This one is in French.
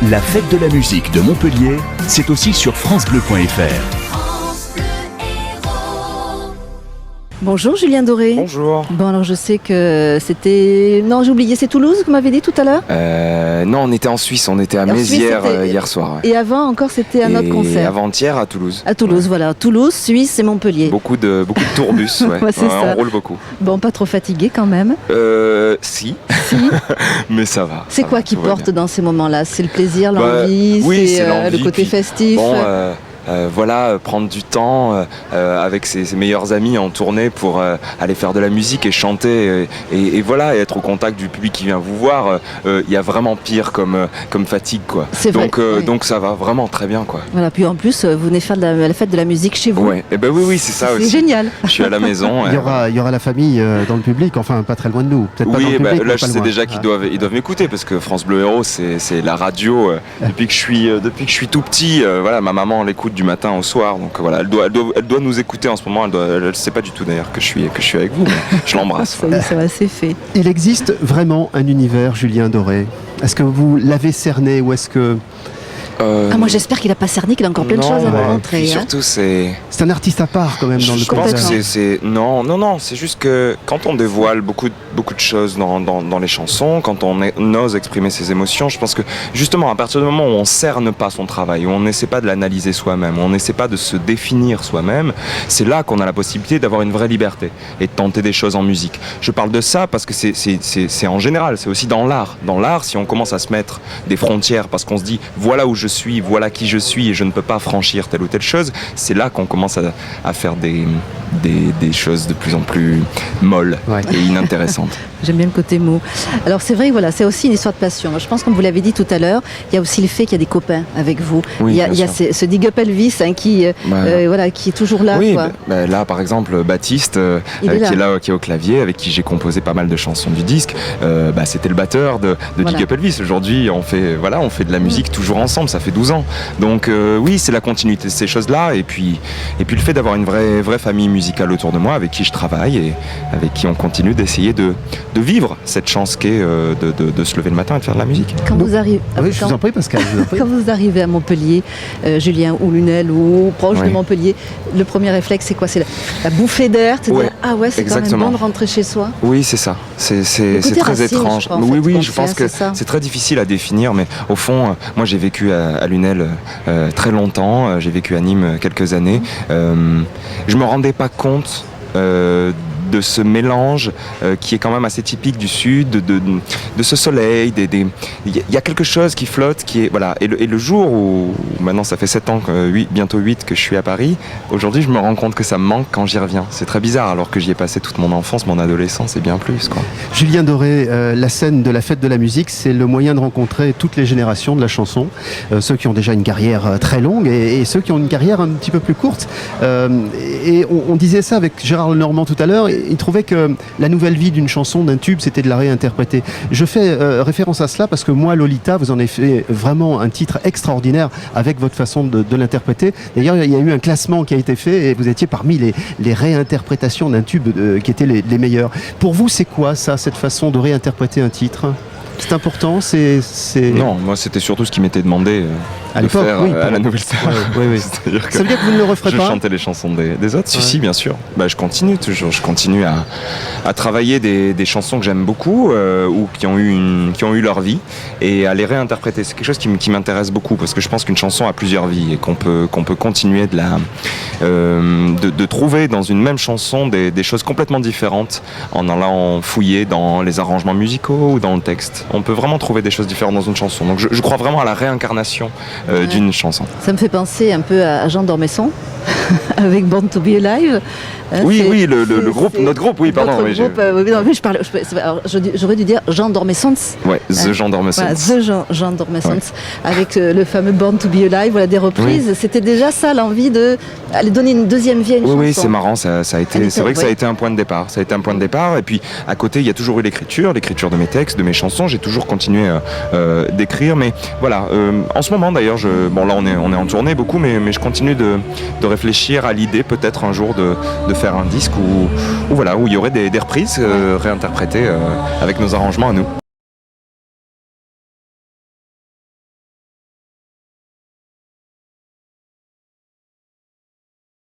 La fête de la musique de Montpellier, c'est aussi sur francebleu.fr. Bonjour Julien Doré. Bonjour. Bon, alors je sais que c'était... Non, j'ai oublié, c'est Toulouse que vous m'avez dit tout à l'heure. Non, on était en Suisse, on était à Mézières hier soir. Ouais. Et avant encore, c'était un autre concert. Et avant-hier à Toulouse. À Toulouse, voilà. Toulouse, Suisse et Montpellier. Beaucoup de tourbus, ouais. Ouais, c'est ça. On roule beaucoup. Bon, pas trop fatigué quand même. Si. Si. Mais ça va. C'est quoi qui porte dans ces moments-là? C'est le plaisir, l'envie, oui, c'est l'envie, le côté festif. Bon, prendre du temps avec ses meilleurs amis en tournée pour aller faire de la musique et chanter et voilà, et être au contact du public qui vient vous voir. Il y a vraiment pire comme fatigue, quoi. C'est vrai, oui. Donc ça va vraiment très bien, quoi. Voilà, puis en plus vous venez faire la fête de la musique chez vous. Ouais, et ben oui, c'est ça aussi. C'est génial. Je suis à la maison. Il y aura la famille dans le public, enfin pas très loin de nous. Peut-être pas dans le public, là je pas sais loin. déjà qu'ils doivent m'écouter parce que France Bleu Héros c'est la radio depuis que je suis tout petit. Voilà, ma maman l'écoute du matin au soir. Donc voilà, elle doit nous écouter en ce moment. Elle ne sait pas du tout d'ailleurs que je suis avec vous, mais je l'embrasse. Ça va, c'est fait. Il existe vraiment un univers Julien Doré. Est-ce que vous l'avez cerné ou est-ce que... moi j'espère qu'il n'a pas cerné, qu'il a encore plein de choses à nous montrer. Surtout c'est un artiste à part quand même dans le pense concert. que non, c'est juste que quand on dévoile beaucoup de choses dans les chansons, quand on ose exprimer ses émotions, je pense que justement à partir du moment où on cerne pas son travail, où on n'essaie pas de l'analyser soi-même, où on n'essaie pas de se définir soi-même, c'est là qu'on a la possibilité d'avoir une vraie liberté et de tenter des choses en musique. Je parle de ça parce que c'est en général, c'est aussi dans l'art. Dans l'art, si on commence à se mettre des frontières parce qu'on se dit voilà où je suis, voilà qui je suis et je ne peux pas franchir telle ou telle chose, c'est là qu'on commence à faire des choses de plus en plus molles et inintéressantes. J'aime bien le côté mot. Alors c'est vrai que voilà, c'est aussi une histoire de passion. Je pense, comme vous l'avez dit tout à l'heure, il y a aussi le fait qu'il y a des copains avec vous. Oui, il y a ce Dig Up Elvis qui est toujours là. Oui, quoi. Là par exemple Baptiste qui est au clavier, avec qui j'ai composé pas mal de chansons du disque. C'était le batteur de Dig Up Elvis. Aujourd'hui on fait de la musique toujours ensemble, ça fait 12 ans. Donc oui, c'est la continuité de ces choses-là et puis le fait d'avoir une vraie famille musicale autour de moi avec qui je travaille et avec qui on continue d'essayer de vivre cette chance qu'est de se lever le matin et de faire de la musique. Quand vous arrivez, je vous en prie Pascal. Quand vous arrivez à Montpellier, Julien, ou Lunel, ou proche de Montpellier, le premier réflexe c'est quoi? C'est la bouffée d'air, c'est quand même bon de rentrer chez soi. Oui, c'est ça. C'est très racine, étrange. Je pense que c'est très difficile à définir, mais au fond, moi j'ai vécu à Lunel très longtemps, j'ai vécu à Nîmes quelques années. Je me rendais pas compte de ce mélange qui est quand même assez typique du Sud, de ce soleil, il y a quelque chose qui flotte, qui est voilà. Et le jour où maintenant ça fait 7 ans, bientôt 8 que je suis à Paris, aujourd'hui je me rends compte que ça me manque quand j'y reviens. C'est très bizarre alors que j'y ai passé toute mon enfance, mon adolescence et bien plus, quoi. Julien Doré, la scène de la fête de la musique, c'est le moyen de rencontrer toutes les générations de la chanson, ceux qui ont déjà une carrière très longue et ceux qui ont une carrière un petit peu plus courte. Et on disait ça avec Gérard Lenormand tout à l'heure. Il trouvait que la nouvelle vie d'une chanson, d'un tube, c'était de la réinterpréter. Je fais référence à cela parce que moi, Lolita, vous en avez fait vraiment un titre extraordinaire avec votre façon de l'interpréter. D'ailleurs, il y a eu un classement qui a été fait et vous étiez parmi les réinterprétations d'un tube qui étaient les meilleures. Pour vous, c'est quoi ça, cette façon de réinterpréter un titre ? C'est important, Non, moi c'était surtout ce qui m'était demandé de faire à la Nouvelle Star. Oui. C'est-à-dire que ça veut dire que vous ne le referez pas ? Je chantais les chansons des autres, si bien sûr. Je continue toujours, je continue à travailler des chansons que j'aime beaucoup ou qui ont eu leur vie et à les réinterpréter. C'est quelque chose qui m'intéresse beaucoup parce que je pense qu'une chanson a plusieurs vies et qu'on peut continuer de trouver dans une même chanson des choses complètement différentes en allant fouiller dans les arrangements musicaux ou dans le texte. On peut vraiment trouver des choses différentes dans une chanson. Donc je crois vraiment à la réincarnation d'une chanson. Ça me fait penser un peu à Jean d'Ormesson avec Born to Be Alive. Oui, le groupe, notre groupe, oui, pardon. J'aurais dû dire Jean d'Ormesson. Ouais, The Jean d'Ormesson. Voilà, The Jean d'Ormesson, avec le fameux Born to Be Alive, voilà, des reprises. Oui. C'était déjà ça, l'envie d'aller donner une deuxième vie à une chanson. Oui, c'est marrant, ça a été. C'est vrai que ça a été un point de départ. Ça a été un point de départ. Et puis à côté, il y a toujours eu l'écriture de mes textes, de mes chansons. J'ai toujours continué d'écrire, mais voilà. En ce moment, d'ailleurs, là, on est en tournée beaucoup, mais je continue de réfléchir à l'idée peut-être un jour de faire un disque où il y aurait des reprises réinterprétées avec nos arrangements à nous.